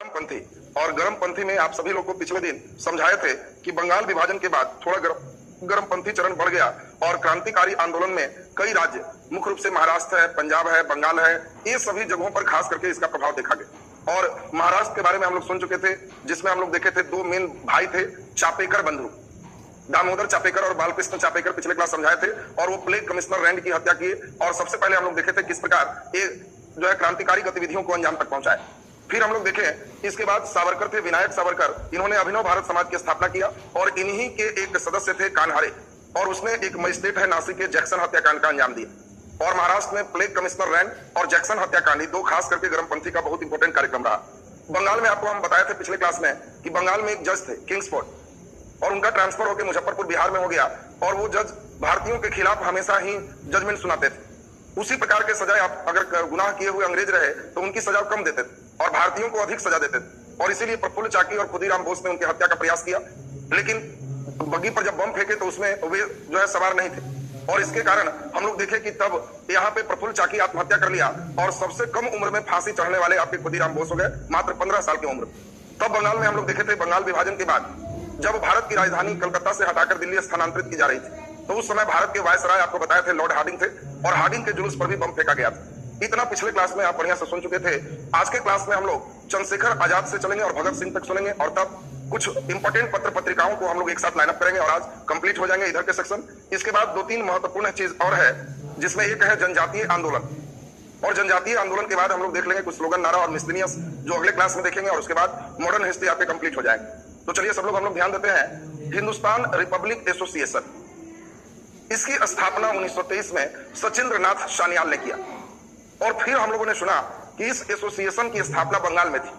पंथी और गर्मपंथी में आप सभी लोग को पिछले दिन समझाए थे कि बंगाल विभाजन के बाद थोड़ा गर्मपंथी चरण बढ़ गया और क्रांतिकारी आंदोलन में कई राज्य, मुख्य रूप से महाराष्ट्र है, पंजाब है, बंगाल है, ये सभी जगहों पर खास करके इसका प्रभाव देखा गया। और महाराष्ट्र के बारे में हम लोग सुन चुके थे, जिसमें हम लोग देखे थे दो मेन भाई थे, चापेकर बंधु, दामोदर चापेकर और बालकृष्ण चापेकर, पिछले क्लास समझाए थे। और वो प्लेग कमिश्नर रैंड की हत्या किए और सबसे पहले हम लोग देखे थे किस प्रकार ये जो है क्रांतिकारी गतिविधियों को अंजाम तक पहुंचाए। फिर हम लोग देखें इसके बाद सावरकर थे, विनायक सावरकर, इन्होंने अभिनव भारत समाज की स्थापना किया और इन्हीं के एक सदस्य थे कान्हारे, और उसने एक मजिस्ट्रेट है नासिक के जैक्सन हत्याकांड का अंजाम दिया। और महाराष्ट्र में प्लेग कमिश्नर रैंड और जैक्सन हत्याकांड दो खास करके गर्मपंथी का बहुत इंपॉर्टेंट कार्यक्रम रहा। बंगाल में आपको हम बताए थे पिछले क्लास में कि बंगाल में एक जज थे किंग्सफोर्ड, और उनका ट्रांसफर होकर मुजफ्फरपुर बिहार में हो गया, और वो जज भारतीयों के खिलाफ हमेशा ही जजमेंट सुनाते थे। उसी प्रकार के सजाए आप अगर गुनाह किए हुए अंग्रेज रहे तो उनकी सजा कम देते थे और भारतीयों को अधिक सजा देते थे। और इसीलिए प्रफुल्ल चाकी और खुदीराम बोस ने उनकी हत्या का प्रयास किया, लेकिन बग्गी पर जब बम फेंके तो उसमें वे जो है सवार नहीं थे, और इसके कारण हम लोग देखे कि तब यहाँ पे प्रफुल्ल चाकी आत्महत्या कर लिया और सबसे कम उम्र में फांसी चढ़ने वाले आपके खुदीराम बोस हो गए, मात्र 15 साल की उम्र। तब बंगाल में हम लोग देखे थे बंगाल विभाजन के बाद जब भारत की राजधानी कलकत्ता से हटाकर दिल्ली स्थानांतरित की जा रही थी, तो उस समय भारत के वायसराय आपको बताए थे लॉर्ड हार्डिंग थे, और हार्डिंग के जुलूस पर भी बम फेंका गया था। इतना पिछले क्लास में आप बढ़िया से सुन चुके थे। आज के क्लास में हम लोग चंद्रशेखर आजाद से चलेंगे और भगत सिंह तक सुनेंगे, और तब कुछ इंपॉर्टेंट पत्र पत्रिकाओं को हम लोग एक साथ लाइनअप करेंगे और आज कंप्लीट हो जाएंगे इधर के सेक्शन। इसके बाद दो तीन महत्वपूर्ण चीज और है, जिसमें एक है जनजातीय आंदोलन, और जनजातीय आंदोलन के बाद हम लोग देख लेंगे कुछ स्लोगन, नारा और मिसलिनियस जो अगले क्लास में देखेंगे, और उसके बाद मॉडर्न हिस्ट्री आपके कंप्लीट हो जाएंगे। तो चलिए सब लोग हम लोग ध्यान देते हैं। हिंदुस्तान रिपब्लिक एसोसिएशन, इसकी स्थापना 1923 में सचिंद्र नाथ सान्याल ने किया, और फिर हम लोगों ने सुना कि इस एसोसिएशन की स्थापना बंगाल में थी।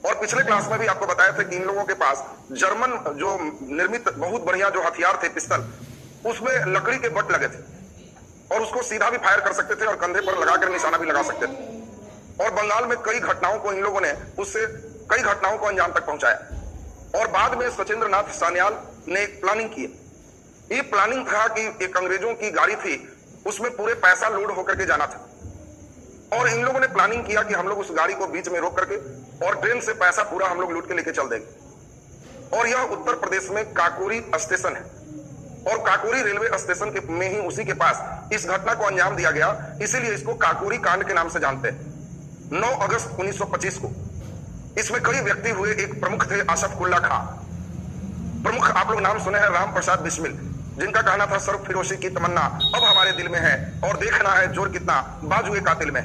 और पिछले क्लास में भी आपको बताया था कि इन लोगों के पास जर्मन जो निर्मित बहुत बढ़िया जो हथियार थे पिस्तल, उसमें लकड़ी के बट लगे थे, और उसको सीधा भी फायर कर सकते थे और कंधे पर लगाकर निशाना भी लगा सकते थे। और बंगाल में कई घटनाओं को इन लोगों ने उससे कई घटनाओं को अंजाम तक पहुंचाया। और बाद में सचिंद्र नाथ सान्याल ने एक प्लानिंग की। ये प्लानिंग था कि एक अंग्रेजों की गाड़ी थी, उसमें पूरे पैसा लोड होकर के जाना था, और इन लोगों ने प्लानिंग किया कि हम लोग उस गाड़ी को बीच में रोक करके और ट्रेन से पैसा पूरा हम लोग लूट के लेके चल देंगे। और यह उत्तर प्रदेश में काकोरी स्टेशन है, और काकोरी रेलवे स्टेशन के में ही उसी के पास इस घटना को अंजाम दिया गया, इसीलिए इसको काकोरी कांड के नाम से जानते हैं। 9 अगस्त 1925 को इसमें कई व्यक्ति हुए। एक प्रमुख थे असफकुल्ला खां, प्रमुख आप लोग नाम सुने हैं राम प्रसाद बिस्मिल, जिनका कहना था सर्व फिरोशी की तमन्ना अब हमारे दिल में है, और देखना है जोर कितना बाजुए कातिल में।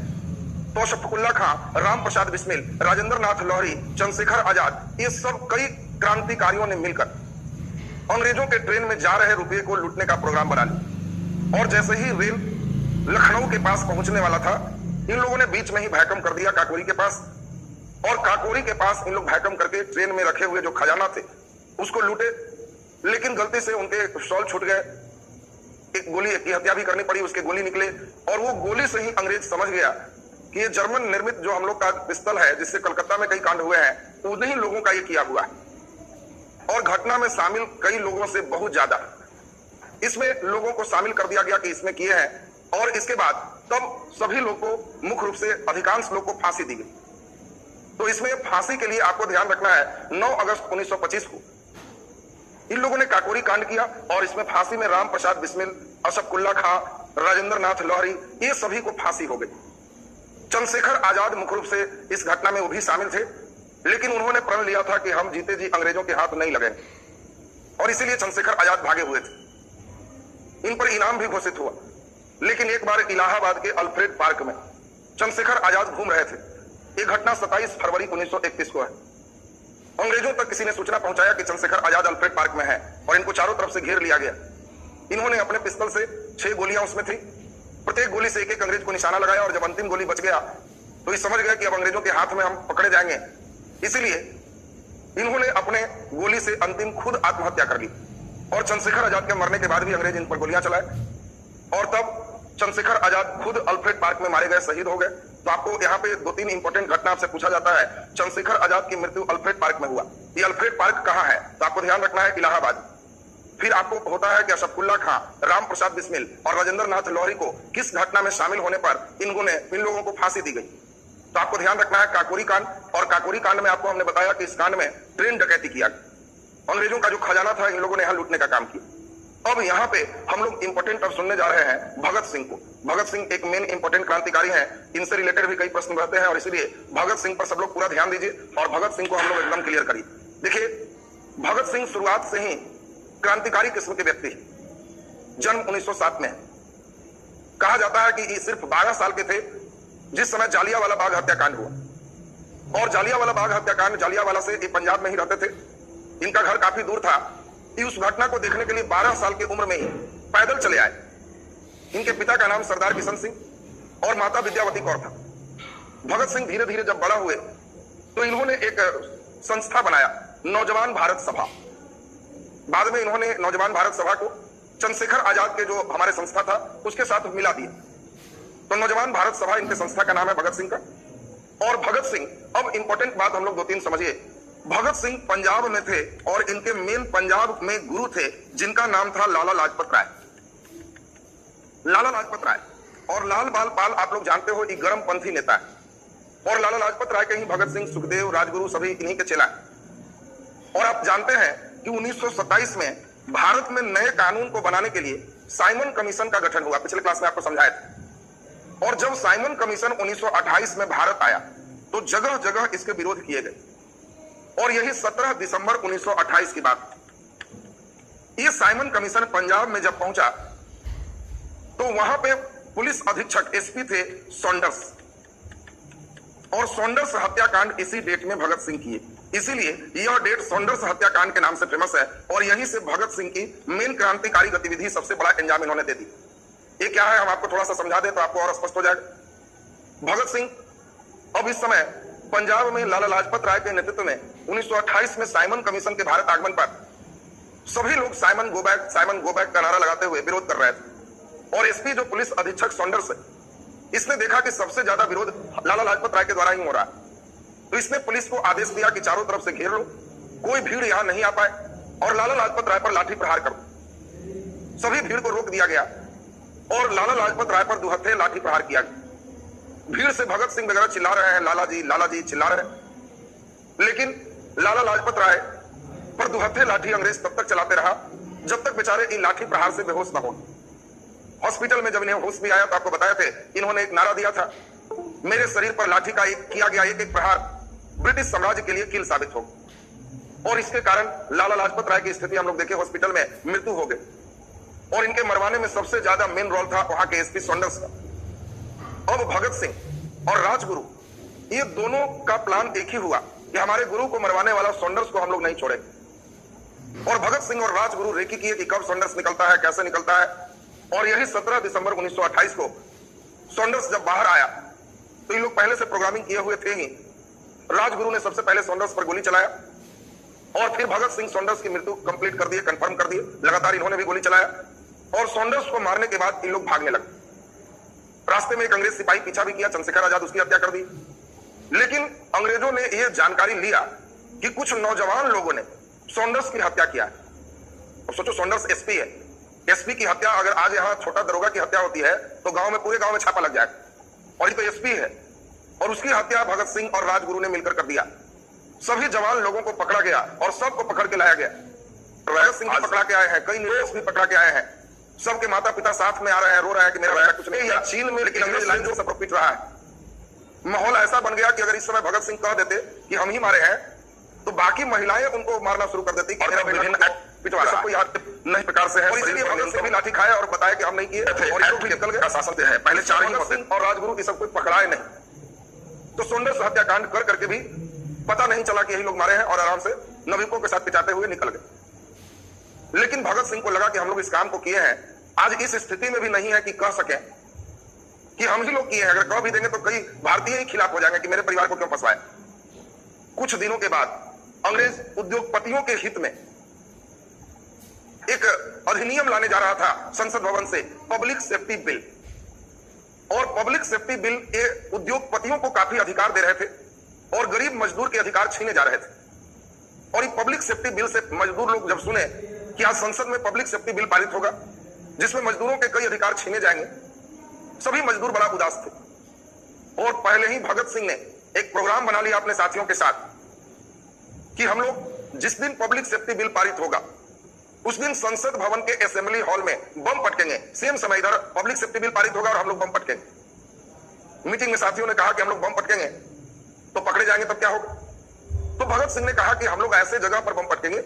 तो अशफकुल्ला खां, राम प्रसाद बिस्मिल, राजेंद्र नाथ लाहिड़ी, चंद्रशेखर आजाद, ये सब कई क्रांतिकारियों ने मिलकर अंग्रेजों के ट्रेन में जा रहे रुपये को लूटने का प्रोग्राम बना लिया। और जैसे ही रेल लखनऊ के पास पहुंचने वाला था, इन लोगों ने बीच में ही भैकम कर दिया काकोरी के पास, और काकोरी के पास इन लोग भैकम करके ट्रेन में रखे हुए जो खजाना थे उसको लूटे, लेकिन गलती से उनके शॉल छूट गए। एक गोली की हत्या भी करनी पड़ी, उसके गोली निकले, और वो गोली से ही अंग्रेज समझ गया कि ये जर्मन निर्मित जो हम लोग का पिस्तल है, जिससे कलकत्ता में कई कांड हुए हैं, उन्हीं लोगों का ये किया हुआ है। और घटना में शामिल कई लोगों से बहुत ज्यादा इसमें लोगों को शामिल कर दिया गया कि इसमें किए हैं। और इसके बाद तब सभी लोग को, मुख्य रूप से अधिकांश लोग को फांसी दी गई। तो इसमें फांसी के लिए आपको ध्यान रखना है 9 अगस्त 1925 को इन लोगों ने काकोरी कांड किया, और इसमें फांसी में राम प्रसाद बिस्मिल, अशफकुल्ला खां, राजेंद्र नाथ लाहिड़ी, ये सभी को फांसी हो गई। चंद्रशेखर आजाद मुख्य रूप से इस घटना में वो भी शामिल थे, लेकिन उन्होंने प्रण लिया था कि हम जीते जी अंग्रेजों के हाथ नहीं लगेंगे, और इसीलिए चंद्रशेखर आजाद भागे हुए थे। इन पर इनाम भी घोषित हुआ, लेकिन एक बार इलाहाबाद के अल्फ्रेड पार्क में चंद्रशेखर आजाद घूम रहे थे। ये घटना 27 फरवरी 1931 को है। अंग्रेजों तक किसी ने सूचना पहुंचाया कि चंद्रशेखर आजाद अल्फ्रेड पार्क में है, और इनको चारों तरफ से घेर लिया गया। इन्होंने अपने पिस्तल से 6 गोलियां उसमें थी, प्रत्येक गोली से एक अंग्रेज को निशाना लगाया, और जब अंतिम गोली बच गया तो ये समझ गए कि अब अंग्रेजों के हाथ में हम पकड़े जाएंगे, इसीलिए इन्होंने अपने गोली से अंतिम खुद आत्महत्या कर ली। और चंद्रशेखर आजाद के मरने के बाद भी अंग्रेज इन पर गोलियां चलाए, और तब चंद्रशेखर आजाद खुद अल्फ्रेड पार्क में मारे गए, शहीद हो गए। तो आपको यहाँ पे 2-3 इंपॉर्टेंट घटना आपसे पूछा जाता है। चंद्रशेखर आजाद की मृत्यु अल्फ्रेड पार्क में हुआ। ये अल्फ्रेड पार्क कहाँ है, तो आपको ध्यान रखना है इलाहाबाद। फिर आपको होता है कि अशफकुल्ला खां, राम प्रसाद बिस्मिल और राजेंद्र नाथ लाहिड़ी को किस घटना में शामिल होने पर इन लोगों को फांसी दी गई। तो आपको ध्यान रखना है काकोरी कांड, और काकोरी कांड में आपको हमने बताया कि इस कांड में ट्रेन डकैती किया, अंग्रेजों का जो खजाना था इन लोगों ने यहां लूटने का काम किया। अब यहाँ पे हम लोग इंपॉर्टेंट अब सुनने जा रहे हैं भगत सिंह को। भगत सिंह एक मेन इंपॉर्टेंट क्रांतिकारी हैं, इनसे रिलेटेड भी कई प्रश्न रहते हैं और इसलिए भगत सिंह पर सब लोग पूरा ध्यान दीजिए और भगत सिंह को हम लोग एकदम क्लियर करिए। देखिए, भगत सिंह शुरुआत से ही क्रांतिकारी किस्म के व्यक्ति, जन्म 1907 में, कहा जाता है कि ये सिर्फ 12 साल के थे जिस समय जालियांवाला बाग हत्याकांड हुआ। और जालियांवाला बाग हत्याकांड, जालियांवाला से ये पंजाब में ही रहते थे, इनका घर काफी दूर था। उस घटना को देखने के लिए 12 साल की उम्र में ही पैदल चले आए। इनके पिता का नाम सरदार किशन सिंह और माता विद्यावती कौर था। भगत सिंह धीरे धीरे जब बड़ा हुए तो इन्होंने एक संस्था बनाया, नौजवान भारत सभा। बाद में इन्होंने नौजवान भारत सभा को चंद्रशेखर आजाद के जो हमारे संस्था था उसके साथ मिला दिया। तो नौजवान भारत सभा इनके संस्था का नाम है भगत सिंह का। और भगत सिंह, अब इंपॉर्टेंट बात हम लोग 2-3 समझिए। भगत सिंह पंजाब में थे और इनके मेन पंजाब में गुरु थे जिनका नाम था लाला लाजपत राय। लाला लाजपत राय और लाल बाल पाल, आप लोग जानते हो, ये गर्मपंथी नेता है और लाला लाजपत राय के ही भगत सिंह, सुखदेव, राजगुरु सभी इन्हीं के चेला है। और आप जानते हैं कि 1927 में भारत में नए कानून को बनाने के लिए साइमन कमीशन का गठन हुआ। पिछले क्लास में आपको समझाया था। और जब साइमन कमीशन 1928 में भारत आया तो जगह जगह इसके विरोध किए गए। और यही 17 दिसंबर 1928 की बात। ये साइमन कमीशन पंजाब में जब पहुंचा तो वहां पे पुलिस अधीक्षक एसपी थे सॉन्डर्स, और सॉन्डर्स हत्याकांड इसी डेट में भगत सिंह किए। इसीलिए यह डेट सॉन्डर्स हत्याकांड के नाम से फेमस है और यहीं से भगत सिंह की मेन क्रांतिकारी गतिविधि, सबसे बड़ा अंजाम इन्होंने दे दी। ये क्या है, हम आपको थोड़ा सा समझा दें तो आपको और स्पष्ट हो जाएगा। भगत सिंह अब इस समय पंजाब में लाला लाजपत राय के नेतृत्व में 1928 में साइमन कमीशन के भारत आगमन पर सभी लोग साइमन गो बैक का नारा लगाते हुए विरोध कर रहे थे। और एसपी जो पुलिस अधीक्षक सॉन्डर्स है, इसने देखा कि सबसे ज्यादा विरोध लाला लाजपत राय के द्वारा ही हो रहा है। तो इसने पुलिस को आदेश दिया कि चारों तरफ से घेर लो, कोई भीड़ यहां नहीं आ पाए और लाला लाजपत राय पर लाठी प्रहार करो। सभी भीड़ को रोक दिया गया और लाला लाजपत राय पर दुहत्थे लाठी प्रहार किया गया। भीड़ से भगत सिंह वगैरह चिल्ला रहे हैं, लाला जी चिल्ला रहे हैं, लेकिन लाला लाजपत राय पर दुहत्थे लाठी अंग्रेज तब तक चलाते रहा जब तक बेचारे इन लाठी प्रहार से बेहोश न हो। हॉस्पिटल में जब इन्हें होश भी आया तो आपको बताया थे, इन्होंने एक नारा दिया था, मेरे शरीर पर लाठी का किया गया एक प्रहार ब्रिटिश साम्राज्य के लिए कील साबित हो। और इसके कारण लाला लाजपत राय की स्थिति हम लोग देखे, हॉस्पिटल में मृत्यु हो गई। और इनके मरवाने में सबसे ज्यादा मेन रोल था वहां के एसपी सॉन्डर्स का। अब भगत सिंह और राजगुरु, ये दोनों का प्लान एक ही हुआ कि हमारे गुरु को मरवाने वाला सॉन्डर्स को हम लोग नहीं छोड़े। और भगत सिंह और राजगुरु रेकी किए कि कब सॉन्डर्स निकलता है, कैसे निकलता है। और यही 17 दिसंबर 1928 को सॉन्डर्स जब बाहर आया तो इन लोग पहले से प्रोग्रामिंग किए हुए थे ही। राजगुरु ने सबसे पहले सॉन्डर्स पर गोली चलाया और फिर भगत सिंह सॉन्डर्स की मृत्यु कंप्लीट कर दिए, कंफर्म कर दिए। लगातार इन्होंने भी गोली चलाया और सॉन्डर्स को मारने के बाद इन लोग भागने लगे। रास्ते में एक अंग्रेज सिपाही पीछा भी किया, चंद्रशेखर आजाद उसकी हत्या कर दी। लेकिन अंग्रेजों ने यह जानकारी लिया कि कुछ नौजवान लोगों ने सॉन्डर्स की हत्या किया है। अब सोचो, सॉन्डर्स एसपी है, एसपी की हत्या अगर आज यहां छोटा दरोगा की हत्या होती है तो गांव में, पूरे गांव में छापा लग जाएगा। और ये तो एसपी है और उसकी हत्या भगत सिंह और राजगुरु ने मिलकर कर दिया। सभी जवान लोगों को पकड़ा गया और सबको पकड़ के लाया गया। भगत सिंह को पकड़ा के आए हैं, कई निर्दोष भी पकड़ा के आए हैं। सबके माता पिता साथ में आ रहे हैं, रो रहे हैं कि मेरा बेटा कुछ नहीं है। चीन में लेकिन अंग्रेज लाइन से पीट रहा है। माहौल ऐसा बन गया कि अगर इस समय भगत सिंह कह देते कि हम ही मारे हैं तो बाकी महिलाएं उनको मारना शुरू कर देती कि मेरा बेटा पिटवा रहा है। सबको याद नहीं प्रकार से है, और इसलिए भगत सिंह भी लाठी खाया और बताया कि हम नहीं किए थे और ये भी निकल गए। शासन है पहले 4 ही सिंह और राजगुरु की सब कुछ पकड़ाए नहीं। तो सॉन्डर्स हत्याकांड कर करके भी पता नहीं चला कि यही लोग मारे हैं और आराम से नवीकों के साथ पिटाते हुए निकल गए। लेकिन भगत सिंह को लगा कि हम लोग इस काम को किए हैं, आज इस स्थिति में भी नहीं है कि कह सके कि हम ही लोग किए हैं। अगर कह भी देंगे तो कई भारतीय ही खिलाफ हो जाएंगे कि मेरे परिवार को क्यों फंसवाए। कुछ दिनों के बाद अंग्रेज उद्योगपतियों के हित में एक अधिनियम लाने जा रहा था संसद भवन से, पब्लिक सेफ्टी बिल। और पब्लिक सेफ्टी बिल ये उद्योगपतियों को काफी अधिकार दे रहे थे और गरीब मजदूर के अधिकार छीने जा रहे थे। और ये पब्लिक सेफ्टी बिल से मजदूर लोग जब सुने कि आज संसद में पब्लिक सेफ्टी बिल पारित होगा जिसमें मजदूरों के कई अधिकार छीने जाएंगे, सभी मजदूर बड़ा उदास थे। और पहले ही भगत सिंह ने एक प्रोग्राम बना लिया अपने साथियों के साथ कि हम लोग जिस दिन पब्लिक सेफ्टी बिल पारित होगा उस दिन संसद भवन के असेंबली हॉल में बम पटकेंगे। सेम समय इधर पब्लिक सेफ्टी बिल पारित होगा और हम लोग बम पटकेंगे। मीटिंग में साथियों ने कहा कि हम लोग बम पटकेंगे तो पकड़े जाएंगे, तब क्या होगा? तो भगत सिंह ने कहा कि हम लोग ऐसे जगह पर बम पटकेंगे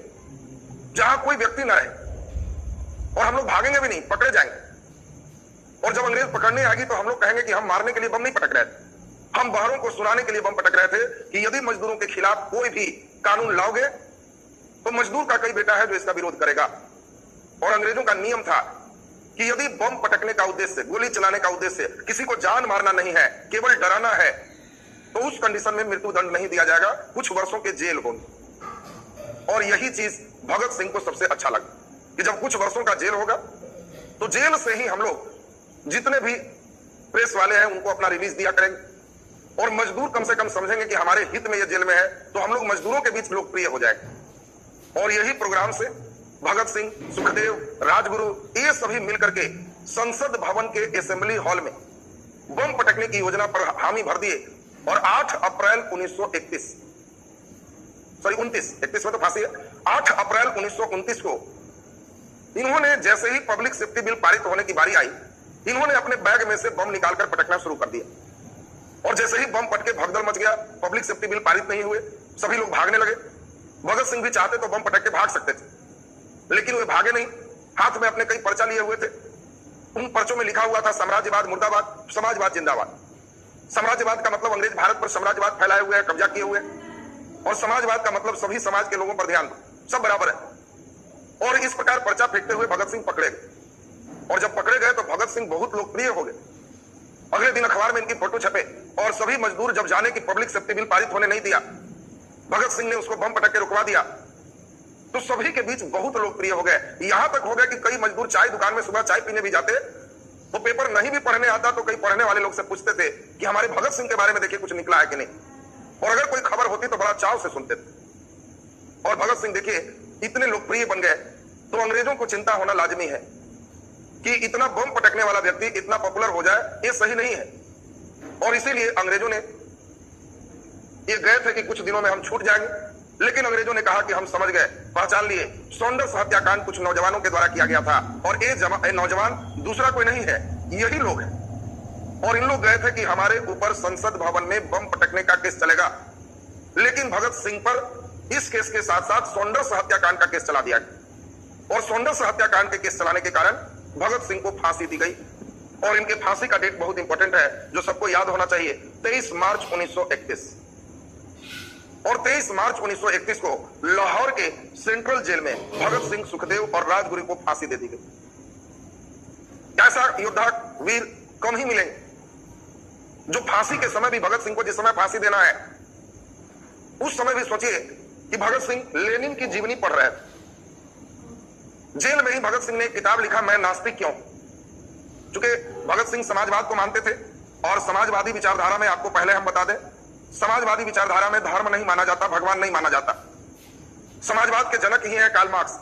जहां कोई व्यक्ति ना रहे और हम लोग भागेंगे भी नहीं, पकड़े जाएंगे। और जब अंग्रेज पकड़ने आएगी तो हम लोग कहेंगे कि हम मारने के लिए बम नहीं पटक रहे थे, हम बाहरों को सुनाने के लिए बम पटक रहे थे कि यदि मजदूरों के खिलाफ कोई भी कानून लाओगे तो मजदूर का कई बेटा है जो इसका विरोध करेगा। और अंग्रेजों का नियम था कि यदि बम पटकने का उद्देश्य, गोली चलाने का उद्देश्य किसी को जान मारना नहीं है, केवल डराना है, तो उस कंडीशन में मृत्यु दंड नहीं दिया जाएगा, कुछ वर्षों के जेल होगी। और यही चीज भगत सिंह को सबसे अच्छा लगा कि जब कुछ वर्षों का जेल होगा तो जेल से ही हम लोग जितने भी प्रेस वाले हैं उनको अपना रिलीज दिया करेंगे और मजदूर कम से कम समझेंगे कि हमारे हित में ये जेल में है, तो हम लोग मजदूरों के बीच लोकप्रिय हो जाएंगे। और यही प्रोग्राम से भगत सिंह, सुखदेव, राजगुरु ये सभी मिलकर के संसद भवन के असेंबली हॉल में बम पटकने की योजना पर हामी भर दिए और 8 अप्रैल 1931 में तो फांसी है, 8 अप्रैल 1929 को इन्होंने जैसे ही पब्लिक सेफ्टी बिल पारित होने की बारी आई, इन्होंने अपने बैग में से बम निकालकर पटकना शुरू कर दिया। और जैसे ही बम पटके भगदड़ मच गया, पब्लिक सेफ्टी बिल पारित नहीं हुए, सभी लोग भागने लगे। भगत सिंह भी चाहते तो बम पटक के भाग सकते थे, लेकिन वे भागे नहीं। हाथ में अपने कई पर्चा लिए हुए थे, उन पर्चों में लिखा हुआ था साम्राज्यवाद मुर्दाबाद, समाजवाद जिंदाबाद। साम्राज्यवाद का मतलब अंग्रेज भारत पर साम्राज्यवाद फैलाए हुए हैं, कब्जा किए हुए हैं, और समाजवाद का मतलब सभी समाज के लोगों पर ध्यान दो, सब बराबर है। और इस प्रकार पर्चा फेंकते हुए भगत सिंह पकड़े गए। और जब पकड़े गए तो भगत सिंह बहुत लोकप्रिय हो गए। अगले दिन अखबार में इनकी फोटो छपे और सभी मजदूर जब जाने की पब्लिक सेफ्टी बिल पारित होने नहीं दिया, भगत सिंह ने उसको बम पटक के रुकवा दिया, तो सभी के बीच बहुत लोकप्रिय हो गए। यहां तक हो गया कि कई मजदूर चाय दुकान में सुबह चाय पीने भी जाते, तो पेपर नहीं भी पढ़ने आता तो कई पढ़ने वाले लोग से पूछते थे कि हमारे भगत सिंह के बारे में देखिए कुछ निकला है कि नहीं, और अगर कोई खबर होती तो बड़ा चाव से सुनते थे। और भगत सिंह देखिए इतने लोकप्रिय बन गए तो अंग्रेजों को चिंता होना लाजमी है कि इतना बम पटकने वाला व्यक्ति इतना पॉपुलर हो जाए, ये सही नहीं है। और इसीलिए अंग्रेजों ने ये गए थे कि कुछ दिनों में हम छूट जाएंगे, लेकिन अंग्रेजों ने कहा कि हम समझ गए, पहचान लिए, सॉन्डर्स हत्याकांड कुछ नौजवानों के द्वारा किया गया था और ये नौजवान दूसरा कोई नहीं है, यही लोग हैं। और इन लोग गए थे कि हमारे ऊपर संसद भवन में बम पटकने का केस चलेगा, लेकिन भगत सिंह पर इस केस के साथ साथ सॉन्डर्स हत्याकांड का केस चला दिया गया। और सॉन्डर्स हत्याकांड के केस चलाने के कारण भगत सिंह को फांसी दी गई। और इनके फांसी का डेट बहुत इंपॉर्टेंट है जो सबको याद होना चाहिए, 23 मार्च 1931। और 23 मार्च 1931 को लाहौर के सेंट्रल जेल में भगत सिंह, सुखदेव और राजगुरु को फांसी दे दी गई। ऐसा योद्धा वीर कम ही मिलेंगे जो फांसी के समय भी, भगत सिंह को जिस समय फांसी देना है उस समय भी सोचिए कि भगत सिंह लेनिन की जीवनी पढ़ रहे थे। जेल में ही भगत सिंह ने एक किताब लिखा, मैं नास्तिक क्यों। चूंकि भगत सिंह समाजवाद को मानते थे और समाजवादी विचारधारा में, आपको पहले हम बता दें, समाजवादी विचारधारा में धर्म नहीं माना जाता, भगवान नहीं माना जाता। समाजवाद के जनक ही है कार्ल मार्क्स,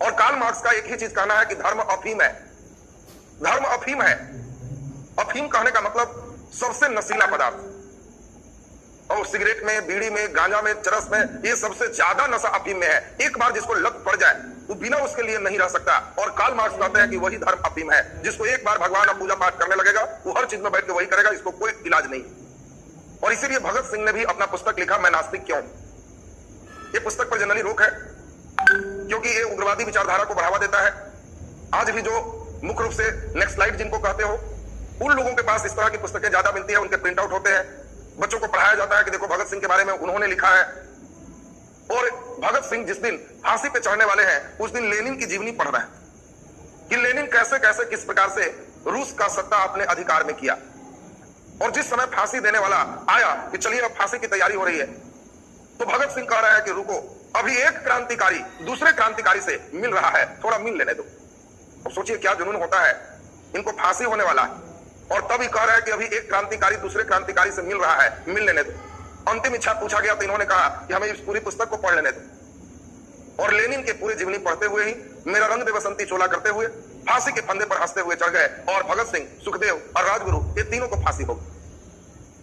और कार्ल मार्क्स का एक ही चीज कहना है कि धर्म अफीम है। धर्म अफीम है। अफीम कहने का मतलब सबसे नशीला पदार्थ, और सिगरेट में, बीड़ी में, गांजा में, चरस में, ये सबसे ज्यादा नशा अफीम में है। एक बार जिसको लत पड़ जाए वो बिना उसके लिए नहीं रह सकता। और कार्ल मार्क्स कहते हैं कि वही धर्म अफीम है, जिसको एक बार भगवान और पूजा पाठ करने लगेगा वो हर चीज में बैठ के वही करेगा, इसको कोई इलाज नहीं। और इसीलिए भगत सिंह ने भी अपना पुस्तक लिखा, मैं नास्तिक क्यों। ये पुस्तक पर जनरली रोक है क्योंकि ये उग्रवादी विचारधारा को बढ़ावा देता है। आज भी जो मुख्य रूप से नेक्स्ट स्लाइड जिनको कहते हो, उन लोगों के पास इस तरह की पुस्तकें ज्यादा मिलती है, उनके प्रिंट आउट होते हैं, बच्चों को पढ़ाया जाता है कि देखो भगत सिंह के बारे में उन्होंने लिखा है। और भगत सिंह जिस दिन फांसी पे चढ़ने वाले हैं उस दिन लेनिन की जीवनी पढ़ रहे हैं कि लेनिन कैसे कैसे किस प्रकार से रूस का सत्ता अपने अधिकार में किया। और जिस समय फांसी देने वाला आया कि चलिए अब फांसी की तैयारी हो रही है, तो भगत सिंह कह रहा है कि रुको, अभी एक क्रांतिकारी दूसरे क्रांतिकारी से मिल रहा है, थोड़ा मिल लेने दो। अब सोचिए क्या जुनून होता है, इनको फांसी होने वाला है और तभी कह रहा है कि अभी एक क्रांतिकारी दूसरे क्रांतिकारी से मिल रहा है, मिल लेने दो। अंतिम इच्छा पूछा गया तो इन्होंने कहा कि हमें इस पूरी पुस्तक को पढ़ लेने दो। और लेनिन के पूरी जीवनी पढ़ते हुए ही, मेरा रंग दे बसंती चोला करते हुए, फांसी के फंदे पर हंसते हुए चढ़ गए और भगत सिंह, सुखदेव और राजगुरु ये तीनों को फांसी हो गई।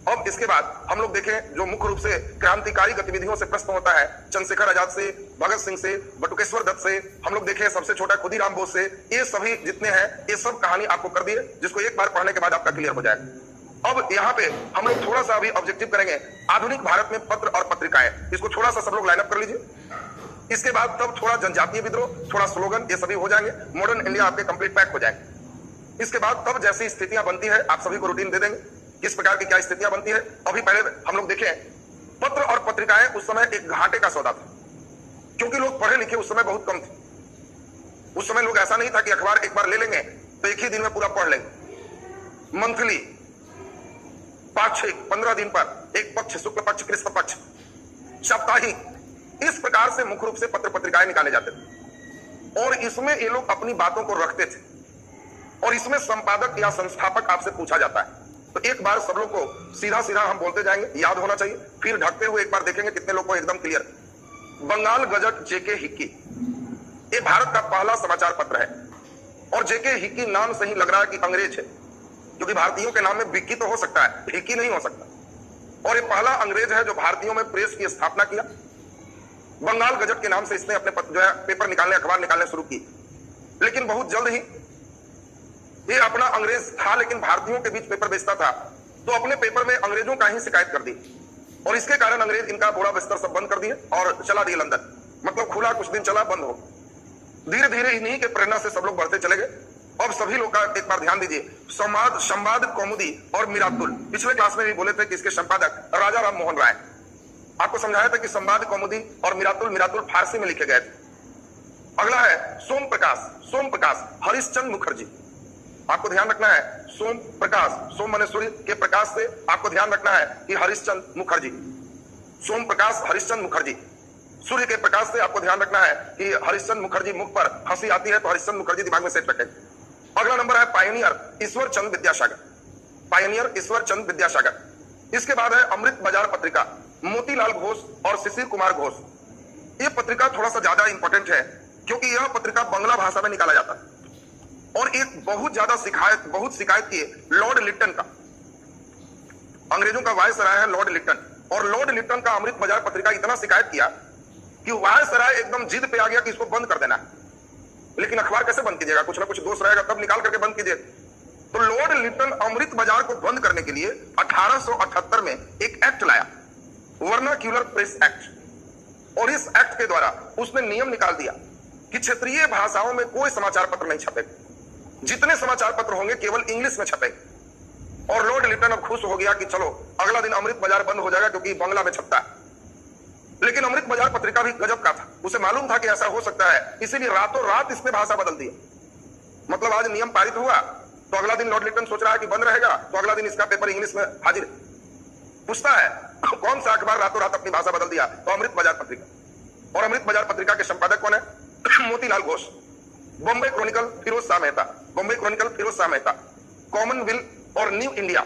अब इसके बाद हम लोग देखें जो मुख्य रूप से क्रांतिकारी गतिविधियों से प्रश्न होता है, चंद्रशेखर आजाद से, भगत सिंह से, बटुकेश्वर दत्त से, हम लोग देखें सबसे छोटा खुदीराम बोस से, ये सभी जितने हैं ये सब कहानी आपको कर दिए, जिसको एक बार पढ़ने के बाद आपका क्लियर हो जाएगा। अब यहाँ पे हम लोग थोड़ा सा अभी ऑब्जेक्टिव करेंगे आधुनिक भारत में पत्र और पत्रिकाएं, इसको थोड़ा सा सब लोग लाइनअप कर लीजिए। इसके बाद तब थोड़ा जनजातीय विद्रोह, थोड़ा स्लोगन, ये सभी हो जाएंगे, मॉडर्न इंडिया आपके कंप्लीट पैक हो जाएंगे। इसके बाद तब जैसी स्थितियां बनती है आप सभी को रूटीन दे देंगे, किस प्रकार की क्या स्थितियां बनती है। अभी पहले हम लोग देखें, पत्र और पत्रिकाएं उस समय एक घाटे का सौदा था, क्योंकि लोग पढ़े लिखे उस समय बहुत कम थे। उस समय लोग ऐसा नहीं था कि अखबार एक बार ले लेंगे तो एक ही दिन में पूरा पढ़ लेंगे। मंथली, पाक्षिक, 15 दिन पर एक पक्ष, शुक्ल पक्ष, कृष्ण पक्ष, साप्ताहिक, इस प्रकार से मुख्य रूप से पत्र पत्रिकाएं निकाले जाते थे और इसमें ये लोग अपनी बातों को रखते थे और इसमें संपादक या संस्थापक आपसे पूछा जाता है। तो एक बार सब लोग को सीधा सीधा हम बोलते जाएंगे, याद होना चाहिए, फिर ढकते हुए एक बार देखेंगे कितने लोग को एकदम क्लियर। बंगाल गजट जेके हिक्की, ये भारत का पहला समाचार पत्र है और जेके हिक्की नाम से ही लग रहा है कि अंग्रेज है, क्योंकि भारतीयों के नाम में बिक्की तो हो सकता है, हिक्की नहीं हो सकता। और ये पहला अंग्रेज है जो भारतीयों में प्रेस की स्थापना किया। बंगाल गजट के नाम से इसने अपने जो है पेपर निकालने, अखबार निकालने शुरू की, लेकिन बहुत जल्द ही ये अपना अंग्रेज था लेकिन भारतीयों के बीच पेपर बेचता था, तो अपने पेपर में अंग्रेजों का ही शिकायत कर दी और इसके कारण अंग्रेज इनका बोरा बिस्तर सब बंद कर दिए और चला दिए लंदन। मतलब खुला कुछ दिन चला, बंद हो। धीरे धीरे इन्हीं के प्रेरणा से सब लोग बढ़ते चले गए। अब सभी लोग का एक बार ध्यान दीजिए, संवाद कौमुदी और मिरातुल, पिछले क्लास में भी बोले थे कि इसके संपादक राजा राम मोहन राय। आपको समझाया था कि संवाद कौमुदी और मिरातुल फारसी में लिखे गए थे। अगला है सोम प्रकाश हरिश्चंद्र मुखर्जी। आपको ध्यान रखना है सोम प्रकाश, सोम माने सूर्य के प्रकाश से आपको ध्यान रखना है कि हरिश्चंद्र मुखर्जी, सोम प्रकाश हरिश्चंद्र मुखर्जी। सूर्य के प्रकाश से आपको ध्यान रखना है कि हरिश्चंद्र मुखर्जी, मुख पर हंसी आती है तो हरिश्चंद्र मुखर्जी दिमाग में सेट रखें। अगला नंबर है पायनियर ईश्वर चंद्र विद्यासागर, पायनियर ईश्वर चंद्र विद्यासागर। इसके बाद है अमृत बाजार पत्रिका, मोतीलाल घोष और शिशिर कुमार घोष। यह पत्रिका थोड़ा सा ज्यादा इंपॉर्टेंट है क्योंकि यह पत्रिका बांग्ला भाषा में निकाला जाता है और एक बहुत शिकायत की लॉर्ड लिट्टन का, अंग्रेजों का वायसराय है लॉर्ड लिट्टन, और लॉर्ड लिट्टन का अमृत बाजार पत्रिका इतना शिकायत किया कि वायसराय एकदम जिद पे आ गया कि इसको बंद कर देना है। लेकिन अखबार कैसे बंद कीजिएगा, कुछ ना कुछ दोष रहेगा तब निकाल करके बंद कीजिए। तो लॉर्ड लिट्टन अमृत बाजार को बंद करने के लिए 1878 में एक एक्ट लाया, वर्नाक्यूलर प्रेस एक्ट, और इस एक्ट के द्वारा उसने नियम निकाल दिया कि क्षेत्रीय भाषाओं में कोई समाचार पत्र नहीं छपेगा, जितने समाचार पत्र होंगे केवल इंग्लिश में छपेंगे। और लॉर्ड लिट्टन अब खुश हो गया कि चलो अगला दिन अमृत बाजार बंद हो जाएगा क्योंकि बांग्ला में छपता है। लेकिन अमृत बाजार पत्रिका भी गजब का था, उसे मालूम था कि ऐसा हो सकता है, इसीलिए रातों रात इसने भाषा बदल दी। मतलब आज नियम पारित हुआ तो अगला दिन लॉर्ड लिट्टन सोच रहा है कि बंद रहेगा, तो अगला दिन इसका पेपर इंग्लिश में हाजिर। पूछता है कौन सा अखबार रातों रात अपनी भाषा बदल दिया, तो अमृत बाजार पत्रिका। और अमृत बाजार पत्रिका के संपादक कौन है? Motilal Ghosh. Bombay Chronicle Firoz Shah Mehta, Bombay Chronicle Firoz Shah Mehta. Commonwealth और न्यू इंडिया,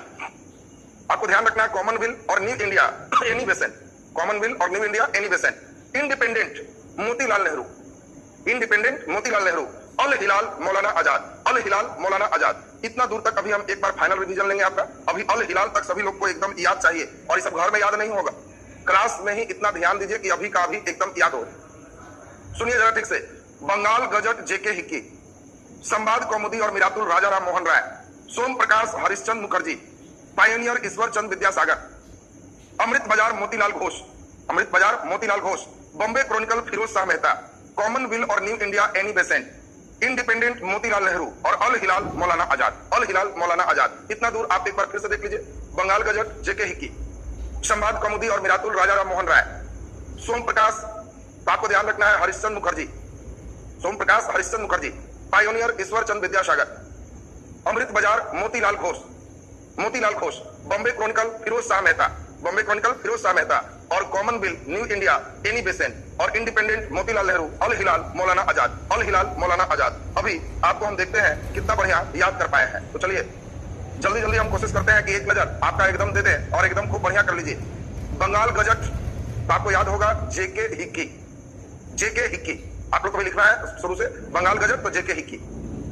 आपको ध्यान रखना है, कॉमनवेल्थ और New India Annie Besant, Commonwealth और New India Annie Besant. Independent Motilal Nehru, Independent Motilal Nehru. Al Hilal Maulana Azad, अल हिलाल मौलाना आजाद। इतना दूर तक अभी हम एक बार फाइनल रिवीजन लेंगे आपका, अभी अल हिलाल तक सभी लोग को एकदम याद चाहिए और ये सब घर में याद नहीं होगा, क्लास में ही इतना ध्यान दीजिए कि अभी का अभी एकदम याद हो। सुनिए जरा ठीक से, बंगाल गजट जेके हिक्की, संवाद कौमुदी और मिरातुल राजा राम मोहन राय, सोम प्रकाश हरिश्चंद्र मुखर्जी, पायनियर ईश्वर चंद्र विद्यासागर, अमृत बाजार मोतीलाल घोष, अमृत बाजार मोतीलाल घोष, बॉम्बे क्रॉनिकल फिरोज शाह मेहता, कॉमनवेल्थ और New India Annie Besant, Independent Motilal Nehru और अल हिलाल मौलाना आजाद, अल हिलाल मौलाना आजाद। इतना दूर आप एक बार फिर से देख लीजिए, बंगाल गजट जेके हिक्की, संवाद कौमुदी और मिरातुल राजा राम मोहन राय, सोम प्रकाश, आपको ध्यान रखना है हरिश्चंद्र मुखर्जी, सोम प्रकाश हरिश्चंद्र मुखर्जी, पायोनियर ईश्वर चंद्र विद्यासागर, अमृत बाजार मोतीलाल घोष, मोतीलाल घोष, बॉम्बे क्रॉनिकल फिरोज शाह मेहता, बॉम्बे क्रॉनिकल फिरोज शाह मेहता और Commonwealth new India Annie Besant और इंडिपेंडेंट मोतीलाल नेहरू, अल हिलाल मौलाना आजाद, अल हिलाल मौलाना आजाद। अभी आपको हम देखते हैं कितना बढ़िया याद कर पाए हैं। तो चलिए जल्दी जल्दी हम कोशिश करते हैं कि एक नजर आपका एकदम दे दें और एकदम खूब बढ़िया कर लीजिए। बंगाल गजट तो आपको याद होगा जेके हिक्की, जेके हिक्की आप लोग को भी लिखना है शुरू से, बंगाल गजट तो जेके हिक्की।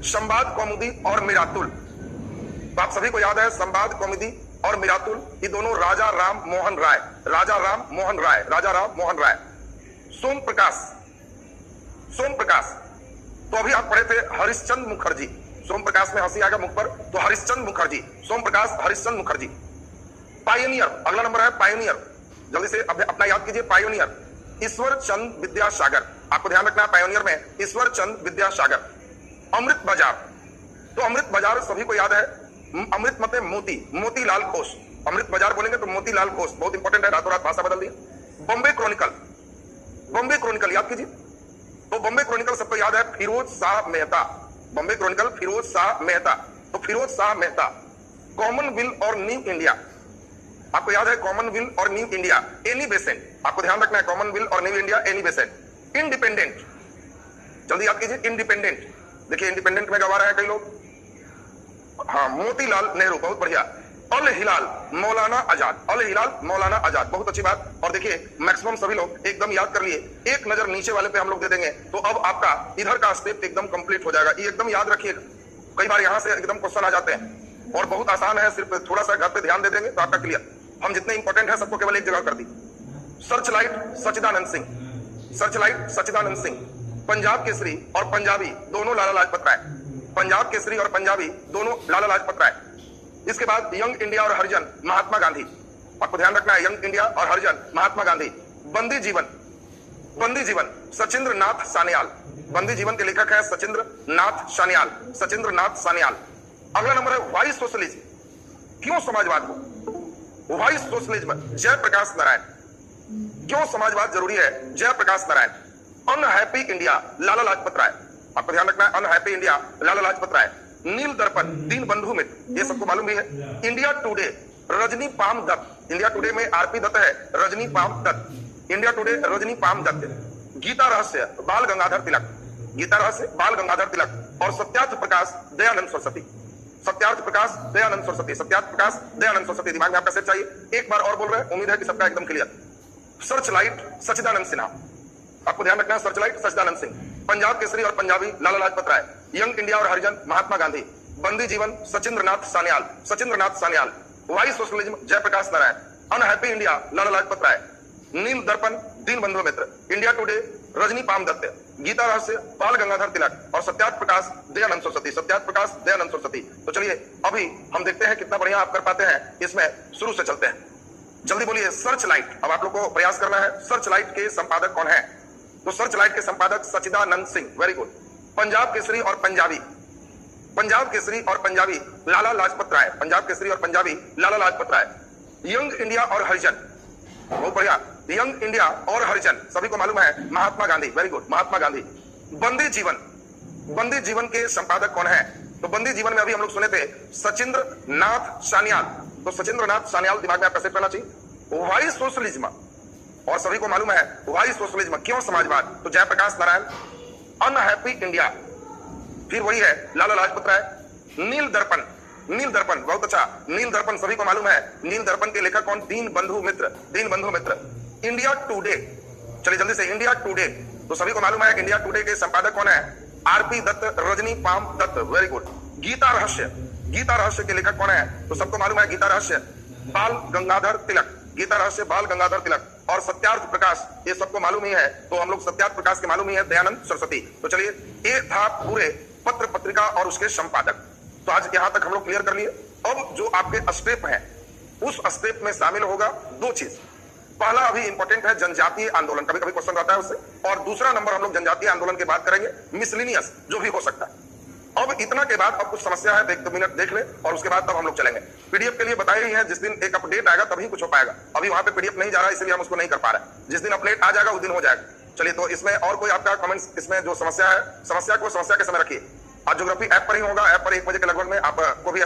संवाद कौमुदी और मिरातुल तो आप सभी को याद है, संवाद कौमुदी और मिरातुल, ये दोनों राजा राम मोहन राय, राजा राम मोहन राय, राजा राम मोहन राय। सोम प्रकाश, सोम प्रकाश, तो अभी आप पढ़े थे हरिश्चंद्र मुखर्जी, सोम प्रकाश में हंसी आएगा मुख पर, तो हरिश्चंद्र मुखर्जी, सोम प्रकाश हरिश्चंद्र मुखर्जी। पायनियर, अगला नंबर है पायनियर, जल्दी से अपना याद कीजिए, पायनियर ईश्वर चंद विद्यासागर, आपको ध्यान रखना है पायनियर में ईश्वर चंद विद्यासागर। अमृत बाजार, तो अमृत बाजार सभी को याद है, अमृत मतलब मोती, मोतीलाल घोष, अमृत बाजार बोलेंगे तो मोतीलाल घोष, बहुत इंपॉर्टेंट है, रातों रात भाषा बदल दिया। बॉम्बे क्रॉनिकल, बॉम्बे क्रॉनिकल याद कीजिए, तो बॉम्बे क्रॉनिकल सबको याद है फिरोज शाह मेहता, बॉम्बे क्रॉनिकल फिरोज शाह मेहता, तो फिरोज शाह मेहता। कॉमनवेल्थ और न्यू इंडिया, आपको याद है कॉमनवेल्थ और न्यू इंडिया, एनी बेसेंट, आपको ध्यान रखना है कॉमनवेल्थ और New India, Annie Besant. Independent, जल्दी याद कीजिए इंडिपेंडेंट, देखिए इंडिपेंडेंट में गवा रहे हैं कई लोग, हाँ मोतीलाल नेहरू, बहुत बढ़िया। अल हिलाल मौलाना आजाद, अल हिलाल मौलाना आजाद, बहुत अच्छी बात। और देखिए मैक्सिमम सभी लोग एकदम याद कर लिए, एक नजर नीचे वाले पे हम लोग दे देंगे तो अब आपका इधर का स्टेप एकदम कंप्लीट हो जाएगा, ये एकदम याद रखिएगा, कई बार यहां से एकदम क्वेश्चन आ जाते हैं और बहुत आसान है, सिर्फ थोड़ा सा घर पे ध्यान दे देंगे तो आपका क्लियर। हम जितने इंपॉर्टेंट है सबको केवल एक जगह कर दी। Searchlight Sachchidanand Singh, Searchlight Sachchidanand Singh. पंजाब केसरी और पंजाबी दोनों लाला लाजपत राय, पंजाब केसरी और पंजाबी दोनों लाला लाजपत राय। इसके बाद यंग इंडिया और हरिजन महात्मा गांधी, आपको ध्यान रखना है यंग इंडिया और हरिजन महात्मा गांधी। बंदी जीवन, बंदी जीवन सचिंद्र नाथ सान्याल, बंदी जीवन के लेखक है सचिंद्र नाथ सान्याल, सचिंद्र नाथ सान्याल। अगला नंबर है व्हाई सोशलिज्म, क्यों समाजवाद हो, व्हाई सोशलिज्म जयप्रकाश नारायण, क्यों समाजवाद जरूरी है, जयप्रकाश नारायण। अनहैप्पी इंडिया लाला लाजपत राय, आपको ध्यान रखना है अनहैप्पी इंडिया लाला लाजपत राय। नील दर्पण दीन बंधु मित्र, ये सबको मालूम भी है। India Today Rajani palm Dutt, India Today में आरपी दत्त है, Rajani palm Dutt, India Today Rajani palm Dutt. Gita Rahasya Bal Gangadhar Tilak, Gita Rahasya Bal Gangadhar Tilak. और सत्यार्थ प्रकाश दयानंद सरस्वती, सत्यार्थ प्रकाश दयानंद सरस्वती, सत्यार्थ प्रकाश दयानंद सरस्वती। दिमाग में आपका सेट चाहिए, एक बार और बोल रहे हैं, उम्मीद है कि सबका एकदम क्लियर। सर्चलाइट सच्चिदानंद सिन्हा, आपको ध्यान रखना है सर्चलाइट सच्चिदानंद सिंह। पंजाब केसरी और पंजाबी लाला लाजपत राय। यंग इंडिया और Harijan Mahatma Gandhi. Bandi Jeevan Sachindra Nath Sanyal, Sachindra Nath Sanyal. Why socialism Jayaprakash Narayan. Unhappy India Lala Lajpat Rai. नील दर्पण दीन बंधु Mitra. India Today Rajani palm Dutt. Gita Rahasya Bal Gangadhar Tilak. और सत्यार्थ प्रकाश दयानंद सरस्वती, सत्यार्थ प्रकाश दयानंद सरस्वती। तो चलिए अभी हम देखते हैं कितना बढ़िया आप कर पाते हैं, इसमें शुरू से चलते हैं। जल्दी बोलिए सर्च लाइट, अब आप लोग को प्रयास करना है। सर्च लाइट के संपादक कौन है? तो सर्च लाइट के संपादक सच्चिदानंद सिंह, वेरी गुड। पंजाब केसरी और पंजाबी, पंजाब केसरी और पंजाबी लाला लाजपत राय, पंजाब केसरी और पंजाबी लाला लाजपत राय। यंग इंडिया और हरिजन, बहुत बढ़िया। यंग इंडिया और हरिजन सभी को मालूम है महात्मा गांधी, वेरी गुड, महात्मा गांधी। बंदी जीवन, बंदी जीवन के संपादक कौन है? तो बंदी जीवन में अभी हम लोग सुने थे सचिंद्र नाथ सान्याल, तो सचिंद्र नाथ सान्याल दिमाग में आपका सेट रहना चाहिए। व्हाई सोशलिज्म, और सभी को मालूम है व्हाई सोशलिज्म, क्यों समाजवाद? तो जयप्रकाश नारायण। अनहैप्पी इंडिया, फिर वही है लाला लाजपत राय। नील दर्पण, नील दर्पण बहुत अच्छा, नील दर्पण सभी को मालूम है। नील दर्पण के लेखक कौन? दीन बंधु मित्र, दीन बंधु मित्र। इंडिया टुडे, चलिए जल्दी से, इंडिया टुडे, तो सभी को मालूम है इंडिया टुडे के संपादक कौन है? R P Dutt, Rajani palm Dutt, very good. Gita Rahasya, Gita रहस्य के लेखक कौन है? तो सबको मालूम है गीता रहस्य बाल गंगाधर तिलक, गीता रहस्य बाल गंगाधर तिलक। और सत्यार्थ प्रकाश, ये सबको मालूम ही है, तो हम लोग सत्यार्थ प्रकाश के मालूम ही है दयानंद सरस्वती। तो चलिए ये था पूरे पत्र पत्रिका और उसके संपादक। तो आज यहां तक हम लोग क्लियर कर लिए। अब जो आपके स्टेप हैं, उस स्टेप में शामिल होगा दो चीज। पहला अभी इंपॉर्टेंट है जनजातीय आंदोलन, कभी कभी क्वेश्चन आता है उससे। और दूसरा नंबर हम लोग जनजातीय आंदोलन की बात करेंगे, मिसलिनियस जो भी हो सकता है। अब इतना के बाद अब कुछ समस्या है, देख 2 मिनट देख ले और उसके बाद तब हम लोग चलेंगे। पीडीएफ के लिए बताए ही है, जिस दिन एक अपडेट आएगा तभी कुछ हो पाएगा। अभी वहां पे पीडीएफ नहीं जा रहा है, इसलिए हम उसको नहीं कर पा रहे। जिस दिन अपडेट आ जाएगा उस दिन हो जाएगा। चलिए, तो इसमें और कोई आपका कमेंट्स, इसमें जो समस्या है, समस्या को समस्या के समय रखिए। आज ज्योग्राफी ऐप पर ही होगा, ऐप पर 1 बजे के लगभग में आपको भी